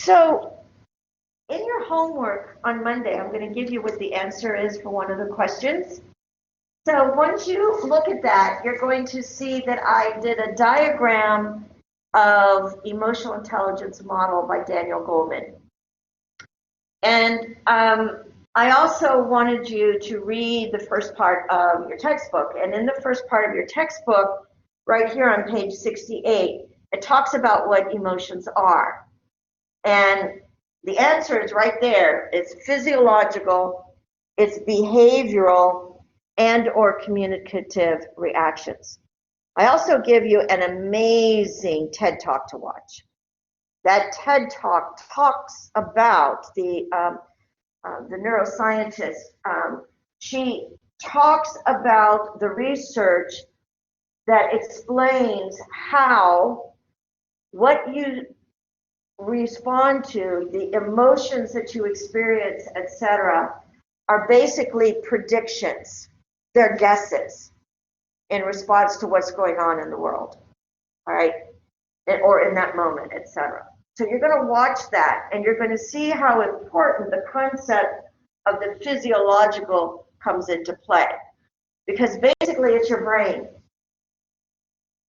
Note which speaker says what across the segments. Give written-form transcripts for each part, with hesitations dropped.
Speaker 1: So in your homework on Monday, I'm going to give you what the answer is for one of the questions. So once you look at that, you're going to see that I did a diagram of emotional intelligence model by Daniel Goleman. And I also wanted you to read the first part of your textbook. And in the first part of your textbook, right here on page 68, it talks about what emotions are. And the answer is right there. It's physiological, it's behavioral, and or communicative reactions. I also give you an amazing TED Talk to watch. That TED Talk talks about the neuroscientist. She talks about the research that explains how what you respond to, the emotions that you experience, etc., are basically predictions. They're guesses in response to what's going on in the world, all right, or in that moment, etc. So you're going to watch that, and you're going to see how important the concept of the physiological comes into play, because basically it's your brain.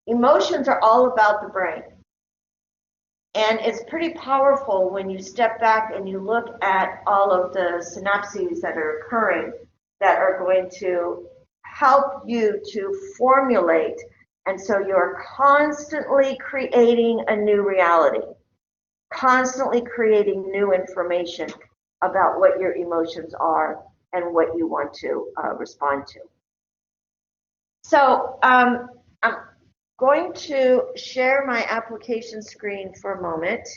Speaker 1: Emotions are all about the brain. And it's pretty powerful when you step back and you look at all of the synapses that are occurring that are going to help you to formulate. And so you're constantly creating a new reality, constantly creating new information about what your emotions are and what you want to respond to. So I'm going to share my application screen for a moment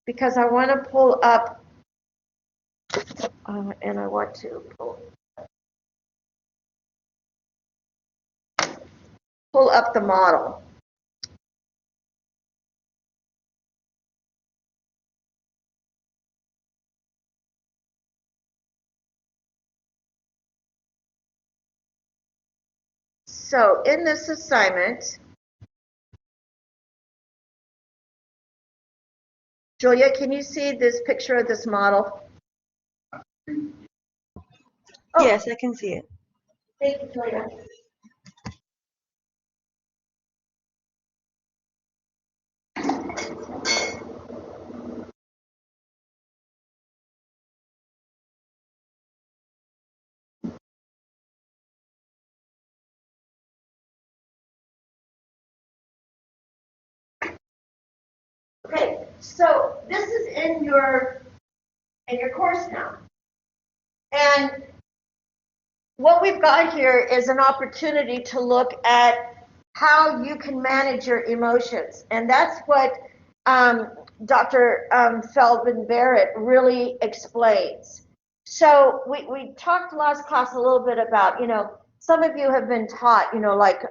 Speaker 1: because I want to pull up and I want to pull up the model. So in this assignment, Julia, can you see this picture of this model?
Speaker 2: Oh. Yes, I can see it.
Speaker 1: Thank you, Julia. Okay, so this is in your course now. And what we've got here is an opportunity to look at how you can manage your emotions. And that's what Dr. Feldman Barrett really explains. So we talked last class a little bit about, some of you have been taught, like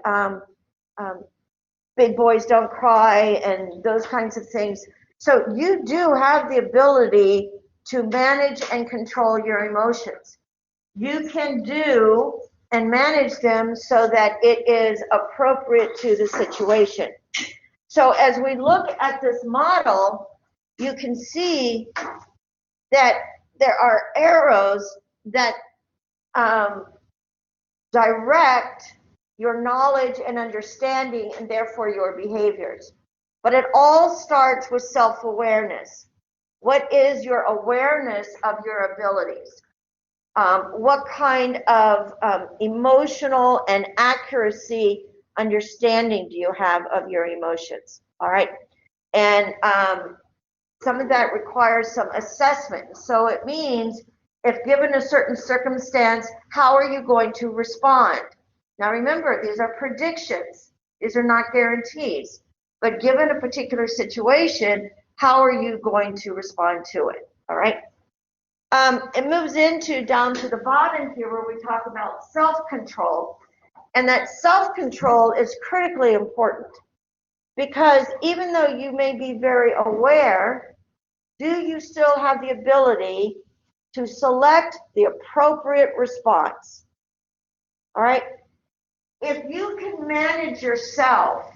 Speaker 1: big boys don't cry and those kinds of things. So you do have the ability to manage and control your emotions. You can do and manage them so that it is appropriate to the situation. So as we look at this model, you can see that there are arrows that direct your knowledge and understanding and therefore your behaviors. But it all starts with self-awareness. What is your awareness of your abilities? What kind of emotional and accuracy understanding do you have of your emotions? All right. And some of that requires some assessment. So it means if given a certain circumstance, how are you going to respond? Now remember, these are predictions. These are not guarantees. But given a particular situation, how are you going to respond to it? All right. It moves into down to the bottom here where we talk about self-control. And that self-control is critically important because even though you may be very aware, do you still have the ability to select the appropriate response? All right. If you can manage yourself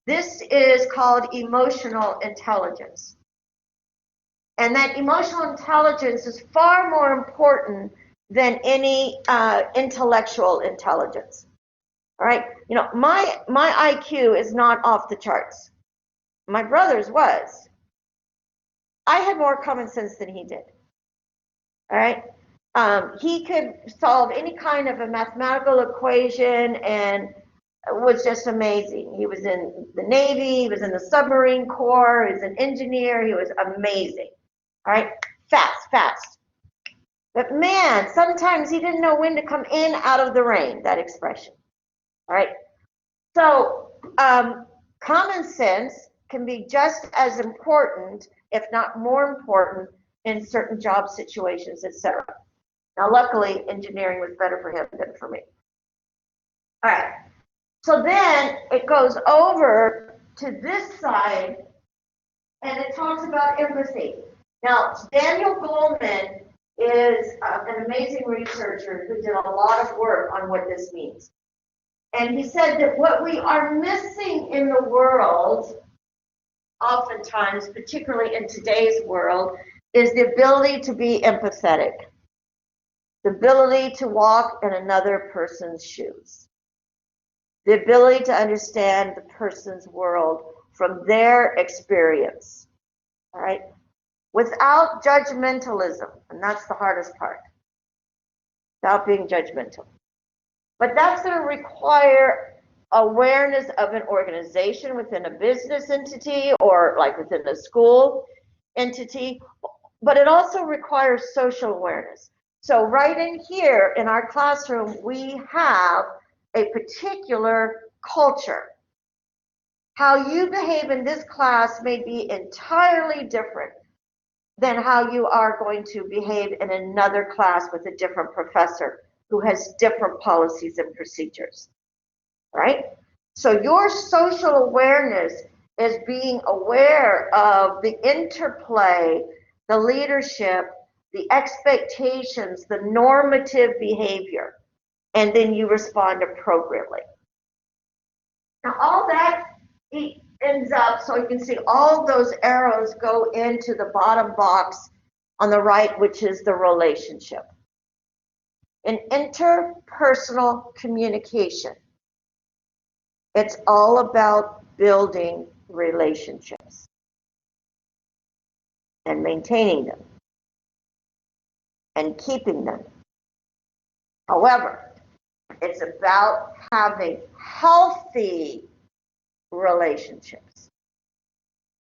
Speaker 1: This is called emotional intelligence. And that emotional intelligence is far more important than any intellectual intelligence. All right, you know, my IQ is not off the charts. My brother's was. I had more common sense than he did. All right, he could solve any kind of a mathematical equation and was just amazing. He was in the Navy, he was in the submarine corps, he was an engineer, he was amazing. All right, fast. But man, sometimes he didn't know when to come in out of the rain, that expression. All right, so common sense can be just as important, if not more important, in certain job situations, etc. Now, luckily, engineering was better for him than for me. All right, so then it goes over to this side, and it talks about empathy. Now, Daniel Goleman is an amazing researcher who did a lot of work on what this means. And he said that what we are missing in the world, oftentimes, particularly in today's world, is the ability to be empathetic, the ability to walk in another person's shoes, the ability to understand the person's world from their experience, all right, without judgmentalism, and that's the hardest part, without being judgmental. But that's going to require awareness of an organization within a business entity or like within a school entity, but it also requires social awareness. So right in here in our classroom, we have a particular culture. How you behave in this class may be entirely different than how you are going to behave in another class with a different professor who has different policies and procedures, right? So your social awareness is being aware of the interplay, the leadership, the expectations, the normative behavior, and then you respond appropriately. Now all that ends up, so you can see all those arrows go into the bottom box on the right, which is the relationship. In interpersonal communication, it's all about building relationships and maintaining them and keeping them. However, it's about having healthy relationships,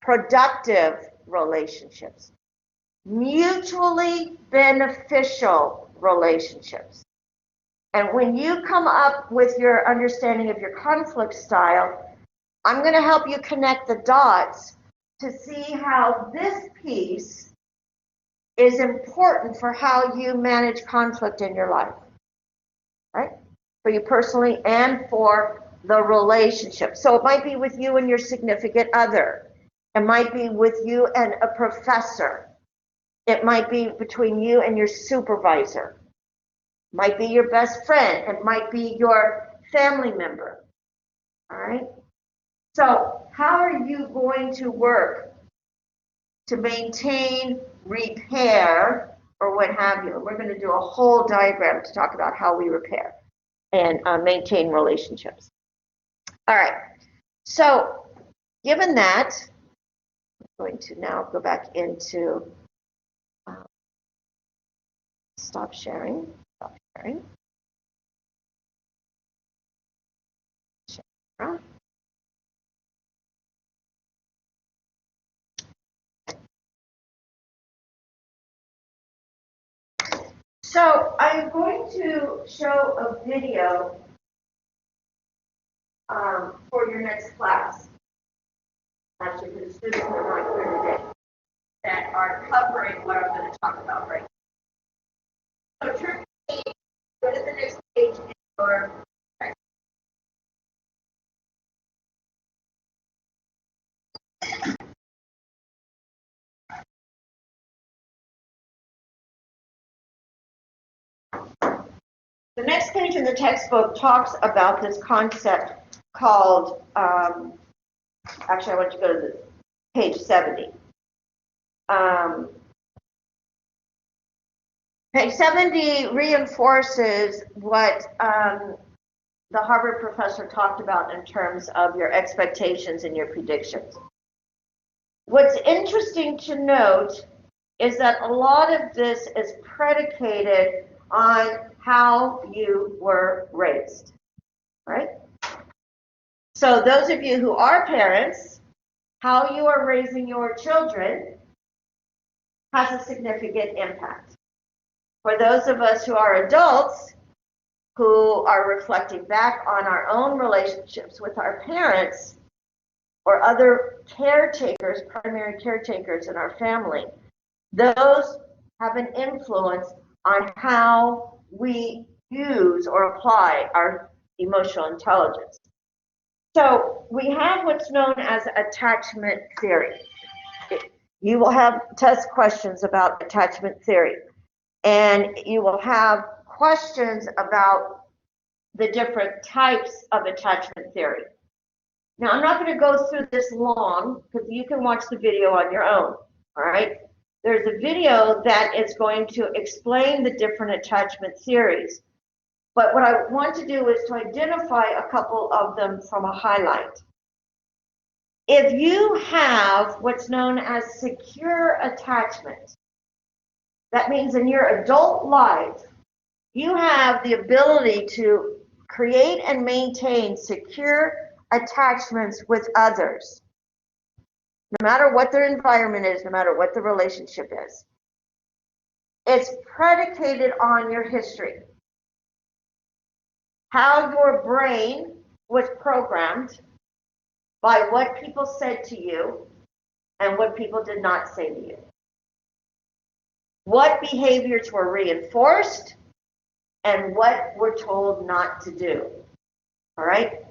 Speaker 1: productive relationships, mutually beneficial relationships. And when you come up with your understanding of your conflict style, I'm going to help you connect the dots to see how this piece is important for how you manage conflict in your life, right? For you personally and for the relationship. So it might be with you and your significant other. It might be with you and a professor. It might be between you and your supervisor. It might be your best friend. It might be your family member. All right? So how are you going to work to maintain, repair, or what have you? We're going to do a whole diagram to talk about how we repair and maintain relationships. All right. So given that, I'm going to now go back into stop sharing. Share. So I'm going to show a video for your next class, actually for the students that are not here today, that are covering what I'm going to talk about right now. So turn to page, go to the next page in your text. The next page in the textbook talks about this concept called Actually, I want you to go to the page 70. Page 70 reinforces what the Harvard professor talked about in terms of your expectations and your predictions. What's interesting to note is that a lot of this is predicated on how you were raised, right? So those of you who are parents, how you are raising your children has a significant impact. For those of us who are adults, who are reflecting back on our own relationships with our parents or other caretakers, primary caretakers in our family, those have an influence on how we use or apply our emotional intelligence. So we have what's known as attachment theory. You will have test questions about attachment theory, and you will have questions about the different types of attachment theory. Now, I'm not going to go through this long because you can watch the video on your own, all right? There's a video that is going to explain the different attachment theories. But what I want to do is to identify a couple of them from a highlight. If you have what's known as secure attachment, that means in your adult life, you have the ability to create and maintain secure attachments with others, no matter what their environment is, no matter what the relationship is. It's predicated on your history, how your brain was programmed by what people said to you and what people did not say to you. What behaviors were reinforced and what we're told not to do. All right?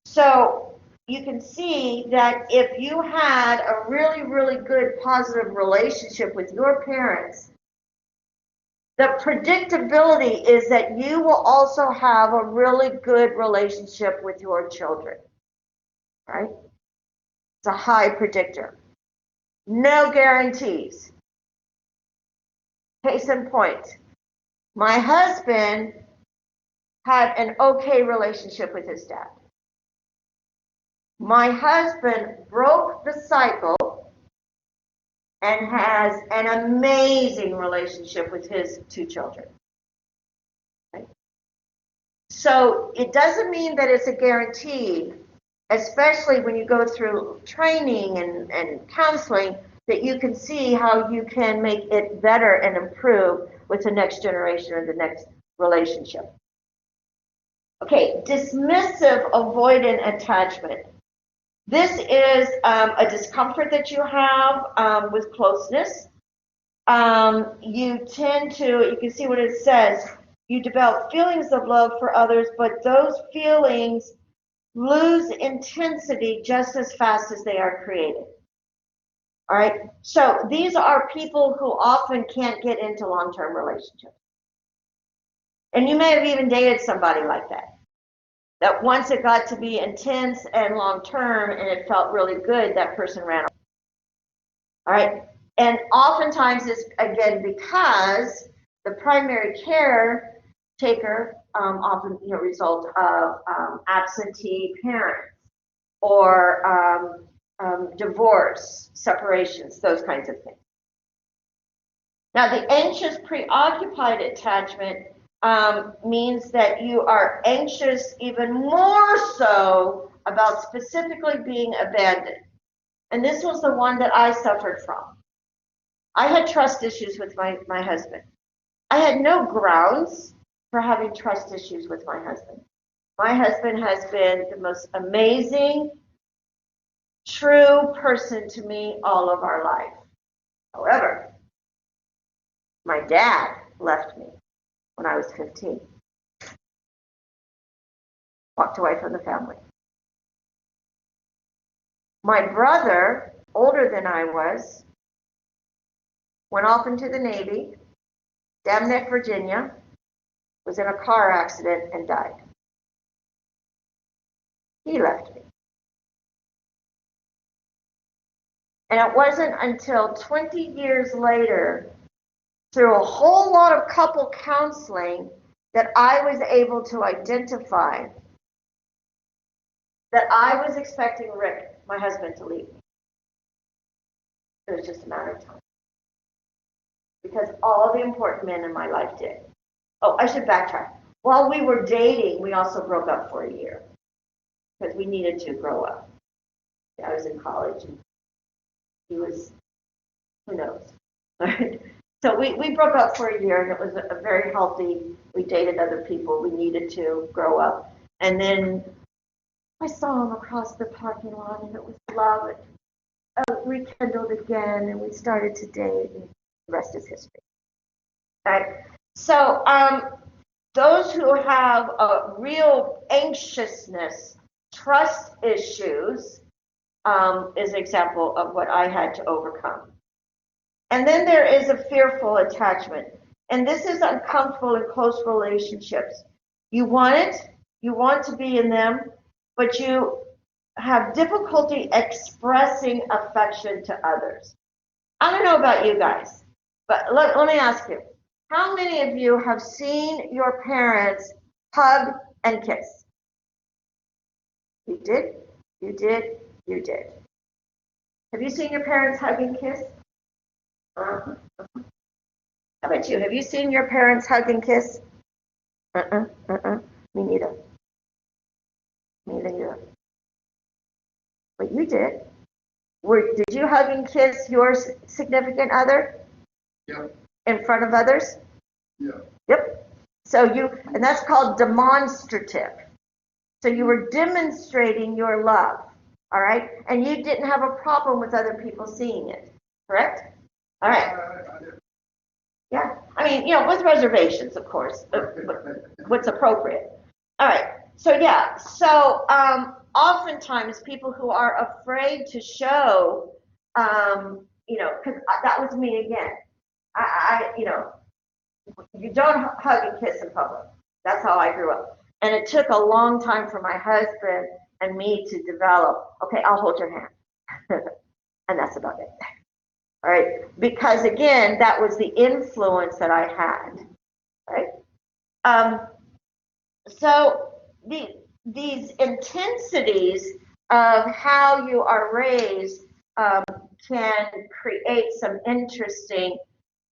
Speaker 1: So you can see that if you had a really, really good positive relationship with your parents, the predictability is that you will also have a really good relationship with your children. Right? It's a high predictor. No guarantees. Case in point, my husband had an okay relationship with his dad. My husband broke the cycle and has an amazing relationship with his two children. Right? So it doesn't mean that it's a guarantee, especially when you go through training and counseling, that you can see how you can make it better and improve with the next generation or the next relationship. Okay, dismissive avoidant attachment. This is a discomfort that you have with closeness. You tend to, you can see what it says, you develop feelings of love for others, but those feelings lose intensity just as fast as they are created. All right, so these are people who often can't get into long-term relationships. And you may have even dated somebody like that. That once it got to be intense and long-term and it felt really good, that person ran away. All right, and oftentimes it's, again, because the primary caretaker often result of absentee parents or divorce, separations, those kinds of things. Now, the anxious preoccupied attachment means that you are anxious even more so about specifically being abandoned. And this was the one that I suffered from. I had trust issues with my husband. I had no grounds for having trust issues with my husband. My husband has been the most amazing, true person to me all of our life. However, my dad left me when I was 15. Walked away from the family. My brother, older than I was, went off into the Navy, Dam Neck, Virginia, was in a car accident and died. He left me. And it wasn't until 20 years later, through a whole lot of couple counseling, that I was able to identify that I was expecting Rick, my husband, to leave me. It was just a matter of time. Because all the important men in my life did. Oh, I should backtrack. While we were dating, we also broke up for a year because we needed to grow up. I was in college and he was, who knows. So we broke up for a year, and it was a very healthy. We dated other people. We needed to grow up. And then I saw him across the parking lot, and it was love. It rekindled again, and we started to date, and the rest is history. All right. So those who have a real anxiousness, trust issues, is an example of what I had to overcome. And then there is a fearful attachment. And this is uncomfortable in close relationships. You want it, you want to be in them, but you have difficulty expressing affection to others. I don't know about you guys, but let me ask you. How many of you have seen your parents hug and kiss? You did, you did, you did. Have you seen your parents hug and kiss? Uh-huh. How about you? Have you seen your parents hug and kiss? Me neither. Me neither. But you did. Did you hug and kiss your significant other?
Speaker 3: Yeah.
Speaker 1: In front of others?
Speaker 3: Yeah.
Speaker 1: Yep. And that's called demonstrative. So you were demonstrating your love, all right? And you didn't have a problem with other people seeing it, correct? All right. Yeah. I mean, with reservations, of course, what's appropriate. All right. So, yeah. So, oftentimes people who are afraid to show, because that was me again. You don't hug and kiss in public. That's how I grew up. And it took a long time for my husband and me to develop, okay, I'll hold your hand. And that's about it. All right, because again, that was the influence that I had, right? So these intensities of how you are raised can create some interesting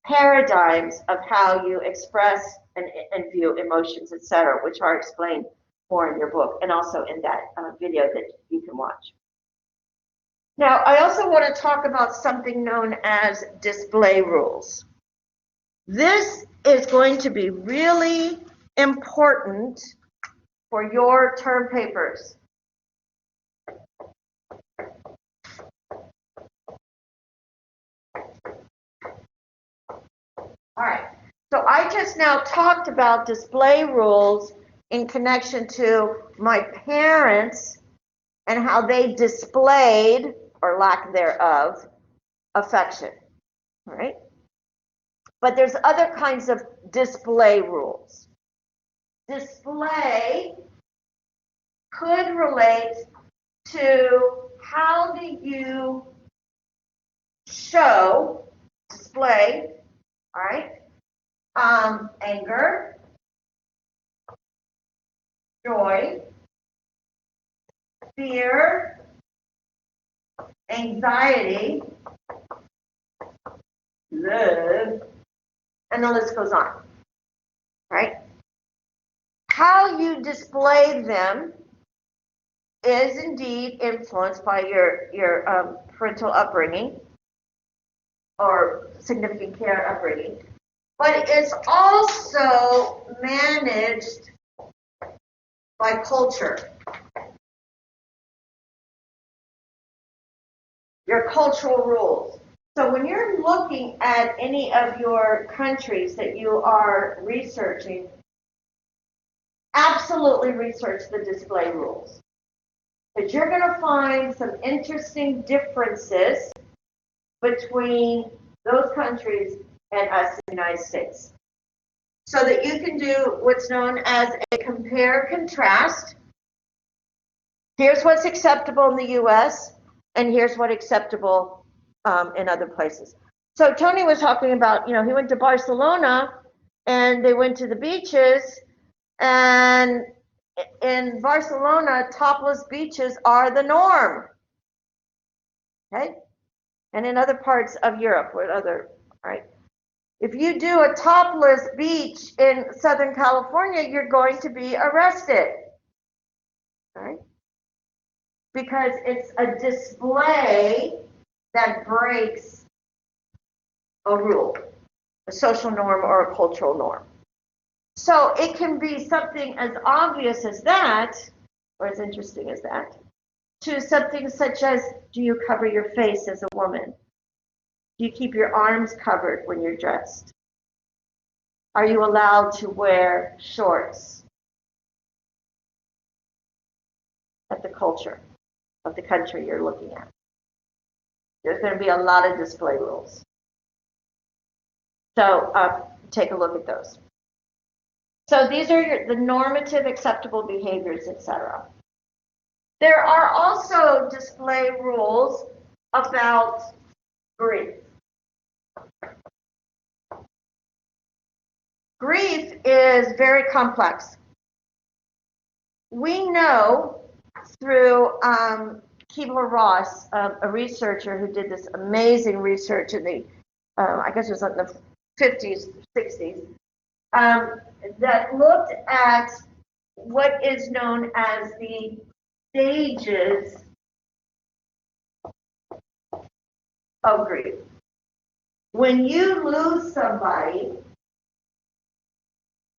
Speaker 1: paradigms of how you express and view emotions, etc., which are explained more in your book and also in that video that you can watch. Now, I also want to talk about something known as display rules. This is going to be really important for your term papers. All right, so I just now talked about display rules in connection to my parents and how they displayed, or lack thereof, affection, all right? But there's other kinds of display rules. Display could relate to how do you show, display, all right, anger, joy, fear, anxiety, love, and the list goes on, right? How you display them is indeed influenced by your parental upbringing or significant care upbringing, but it's also managed by culture. Your cultural rules. So when you're looking at any of your countries that you are researching, absolutely research the display rules. Because you're going to find some interesting differences between those countries and us in the United States. So that you can do what's known as a compare-contrast. Here's what's acceptable in the US, and here's what's acceptable in other places. So Tony was talking about, he went to Barcelona and they went to the beaches, and in Barcelona, topless beaches are the norm. Okay? And in other parts of Europe, right? If you do a topless beach in Southern California, you're going to be arrested. Right? Because it's a display that breaks a rule, a social norm or a cultural norm. So it can be something as obvious as that, or as interesting as that, to something such as, do you cover your face as a woman? Do you keep your arms covered when you're dressed? Are you allowed to wear shorts? At the culture of the country you're looking at. There's going to be a lot of display rules. So take a look at those. So these are the normative acceptable behaviors, etc. There are also display rules about grief. Grief is very complex. We know through Kubler-Ross, a researcher who did this amazing research in the, I guess it was in the 50s, 60s, that looked at what is known as the stages of grief. When you lose somebody,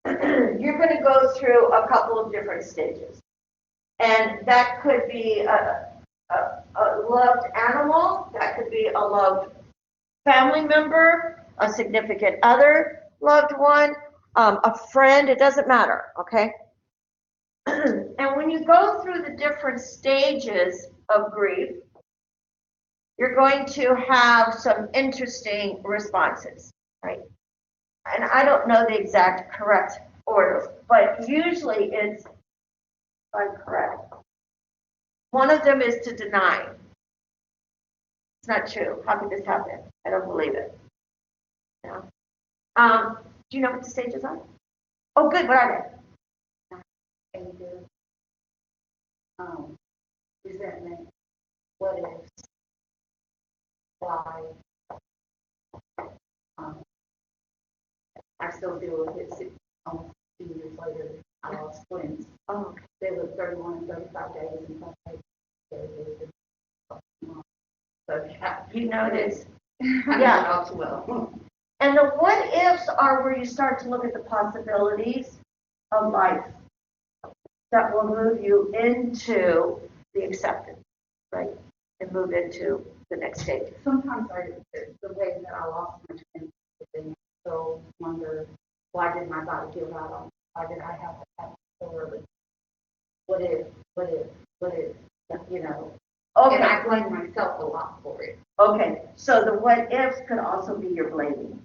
Speaker 1: you're going to go through a couple of different stages. And that could be a loved animal, that could be a loved family member, a significant other loved one, a friend, it doesn't matter, okay? And when you go through the different stages of grief, you're going to have some interesting responses, right? And I don't know the exact correct order, but usually it's, if I'm correct, one of them is to deny. It's not true. How could this happen? I don't believe it. Yeah. Do you know what the stages are? Oh, good. What are they?
Speaker 3: Anger, resentment, what ifs, why. I still deal with it almost 2 years later. I lost twins.
Speaker 1: Oh,
Speaker 3: They lived 31 and 35 days and some days. So
Speaker 1: you notice.
Speaker 3: yeah,
Speaker 1: Yeah.
Speaker 3: all too well.
Speaker 1: And the what ifs are where you start to look at the possibilities of life that will move you into the acceptance, right? And move into the next stage.
Speaker 3: Sometimes the way that I lost my twins, I still wonder, why did my body give out on me? Why did I have to have so early? What if, you know?
Speaker 1: Okay.
Speaker 3: And I blame myself a lot for it.
Speaker 1: Okay, so the what ifs could also be your blaming.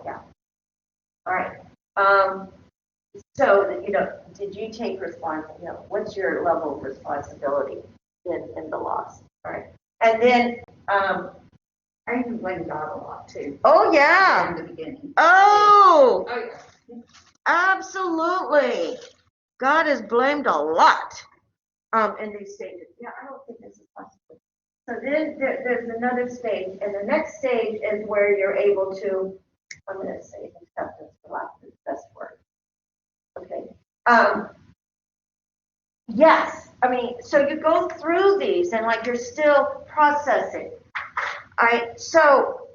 Speaker 1: Yeah. All right. So, did you take what's your level of responsibility in the loss? All right. And then,
Speaker 3: I even blame God a lot too.
Speaker 1: oh yeah.
Speaker 3: In the beginning.
Speaker 1: Oh,
Speaker 3: Oh yeah.
Speaker 1: absolutely. God is blamed a lot in these stages. Yeah, I don't think this is possible. So then there's another stage, and the next stage is where you're able to, I'm going to say acceptance for lack of the best word. Okay. Yes. I mean, so you go through these and you're still processing. All right. So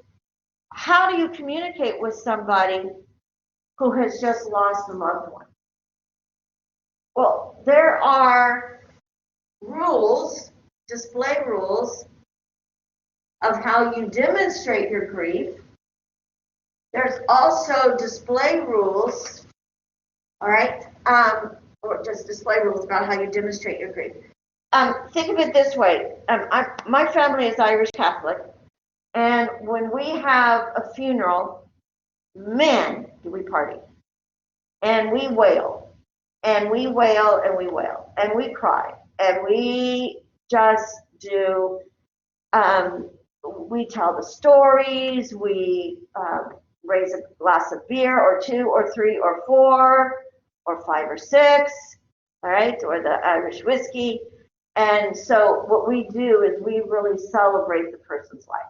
Speaker 1: how do you communicate with somebody who has just lost a loved one? Well, there are rules, display rules of how you demonstrate your grief. There's also display rules, all right, or just display rules about how you demonstrate your grief. Think of it this way. My family is Irish Catholic, and when we have a funeral, man, do we party. And we wail, and we wail, and we wail, and we cry, and we just do we tell the stories, we raise a glass of beer or two or three or four or five or six, all right, or the Irish whiskey. And so what we do is we really celebrate the person's life.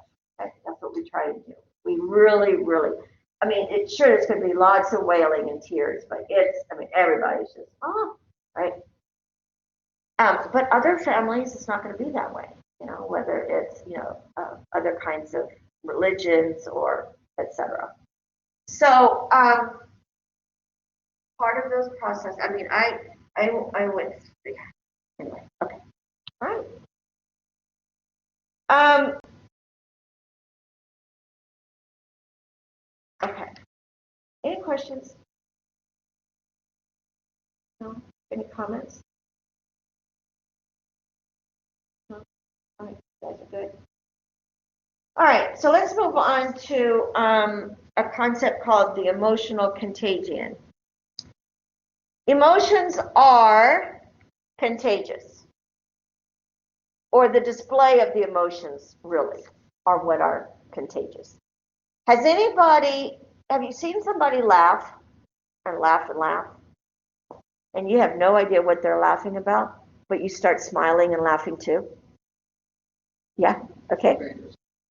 Speaker 1: Okay? That's what we try to do. We really, really, I mean, there's going to be lots of wailing and tears, but everybody's just, oh, right? But other families, it's not going to be that way, whether it's, other kinds of religions or etc. So part of those process, I went through, anyway, okay, all right. Okay, any questions? No? Any comments? No? All right, that's good. All right, so let's move on to a concept called the emotional contagion. Emotions are contagious, or the display of the emotions really are what are contagious. Have you seen somebody laugh and laugh and laugh, and you have no idea what they're laughing about, but you start smiling and laughing too? Yeah, okay.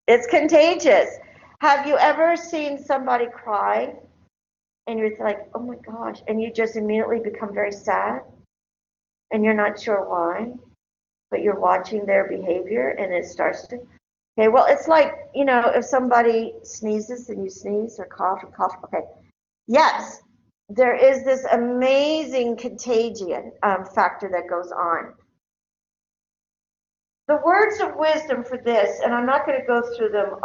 Speaker 1: It's contagious. Have you ever seen somebody cry and you're like, oh my gosh, and you just immediately become very sad and you're not sure why, but you're watching their behavior and it starts to, okay, well, it's like, if somebody sneezes and you sneeze or cough and cough, okay. Yes, there is this amazing contagion factor that goes on. The words of wisdom for this, and I'm not going to go through them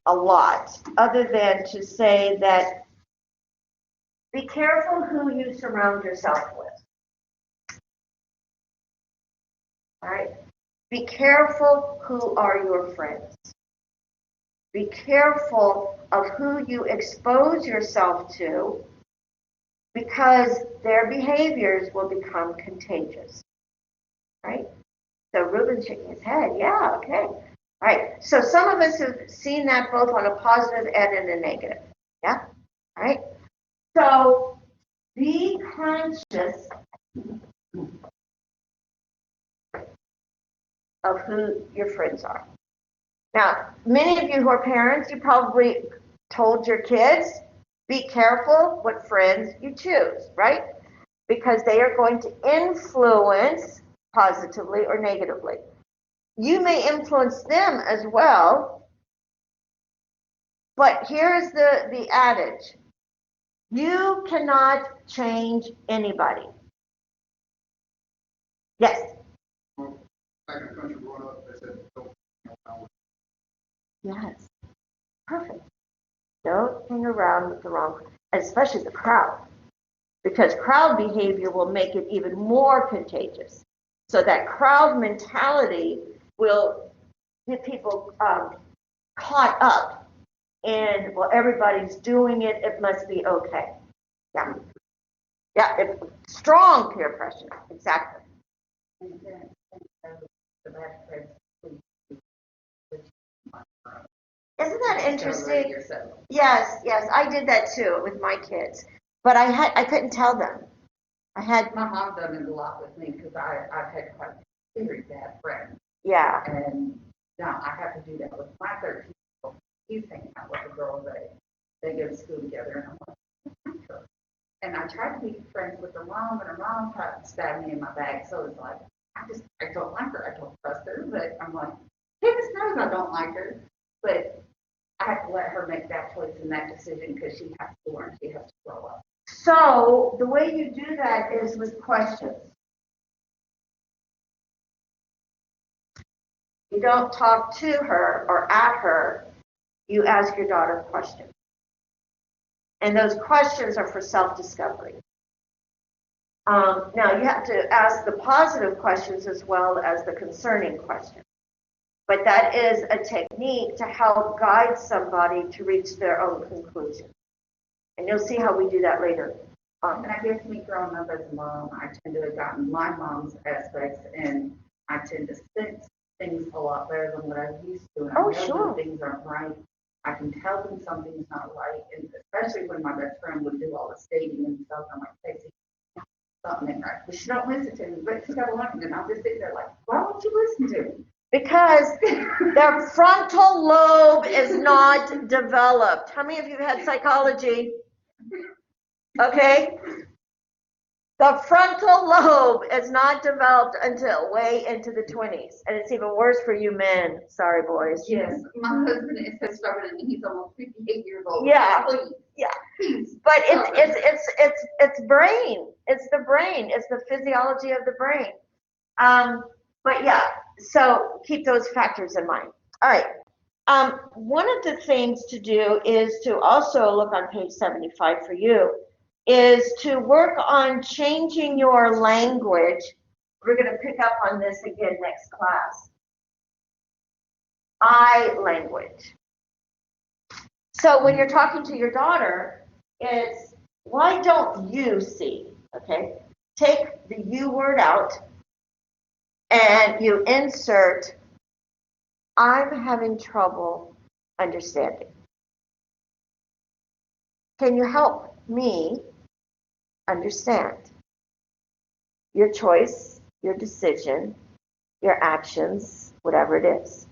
Speaker 1: a lot, other than to say that be careful who you surround yourself with. All right? Be careful who are your friends. Be careful of who you expose yourself to, because their behaviors will become contagious. Right? So Ruben's shaking his head. Yeah, okay. All right. So some of us have seen that both on a positive and in a negative. Yeah? All right. So be conscious of who your friends are. Now, many of you who are parents, you probably told your kids, be careful what friends you choose, right? Because they are going to influence positively or negatively. You may influence them as well, but here's the adage. You cannot change anybody. Yes?
Speaker 4: Back in the country growing up, they said, don't hang around.
Speaker 1: Yes. Perfect. Don't hang around with the wrong, especially the crowd, because crowd behavior will make it even more contagious. So that crowd mentality will get people caught up in, well, everybody's doing it, it must be okay. Yeah. Yeah, strong peer pressure, exactly.
Speaker 3: And then, the bad friends,
Speaker 1: Isn't that interesting? Yes, I did that too with my kids, but I couldn't tell them.
Speaker 3: my mom done it a lot with me because I've had quite a very bad friend.
Speaker 1: Yeah.
Speaker 3: And now I have to do that with my 13-year-old. He's hanging out with a girl they go to school together, and I'm like, her. And I tried to be friends with her mom, and her mom tried to stab me in my back. So it's like, I don't like her. I don't trust her, but I'm like, goodness knows I don't like her. But I have to let her make that choice and that decision because she has to learn. She has to grow up.
Speaker 1: So the way you do that is with questions. You don't talk to her or at her. You ask your daughter questions. And those questions are for self-discovery. Now, you have to ask the positive questions as well as the concerning questions. But that is a technique to help guide somebody to reach their own conclusion. And you'll see how we do that later.
Speaker 3: And I guess me growing up as a mom, I tend to have gotten my mom's aspects, and I tend to sense things a lot better than what I used to. And
Speaker 1: Oh,
Speaker 3: I know
Speaker 1: sure.
Speaker 3: when things aren't right. I can tell when something's not right, and especially when my best friend would do all the stating and stuff. I'm like, Stacey, something ain't right. But she don't listen to me. But she got to learn. And I'll just sit there like, why won't you listen to me?
Speaker 1: Because their frontal lobe is not developed. How many of you had psychology? Okay. The frontal lobe is not developed until way into the 20s. And it's even worse for you men. Sorry, boys.
Speaker 3: Yes, my husband is so stubborn, and he's almost 58 years old.
Speaker 1: Yeah.
Speaker 3: Please.
Speaker 1: Yeah.
Speaker 3: Please.
Speaker 1: But it's brain. It's the brain. It's the physiology of the brain. But yeah, so keep those factors in mind. All right. One of the things to do is to also look on page 75 for you, is to work on changing your language. We're going to pick up on this again next class. I language. So when you're talking to your daughter, it's, why don't you see? Okay, take the you word out and you insert, I'm having trouble understanding. Can you help me understand your choice, your decision, your actions, whatever it is?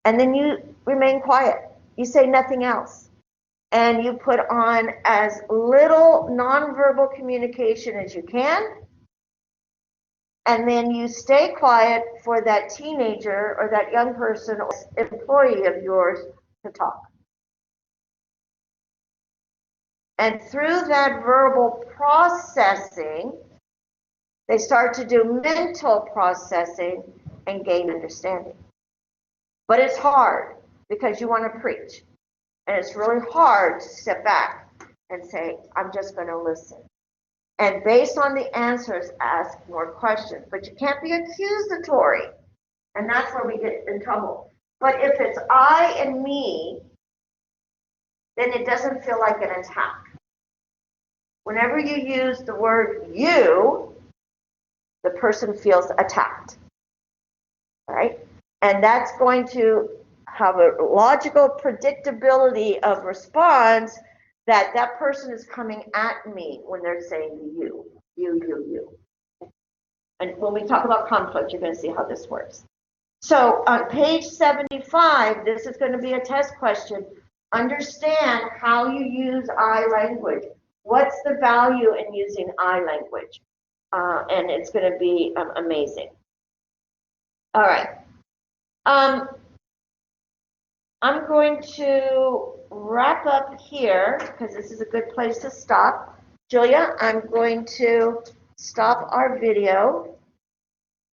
Speaker 1: And then you remain quiet. You say nothing else. And you put on as little nonverbal communication as you can. And then you stay quiet for that teenager or that young person or employee of yours to talk. And through that verbal processing, they start to do mental processing and gain understanding. But it's hard because you want to preach. And it's really hard to step back and say, I'm just going to listen. And based on the answers, ask more questions. But you can't be accusatory. And that's where we get in trouble. But if it's I and me, then it doesn't feel like an attack. Whenever you use the word you, the person feels attacked. All right? And that's going to have a logical predictability of response that that person is coming at me when they're saying you. And when we talk about conflict, you're going to see how this works. So on page 75, this is going to be a test question. Understand how you use I language. What's the value in using I language? And it's going to be amazing. All right. I'm going to wrap up here because this is a good place to stop. Julia, I'm going to stop our video.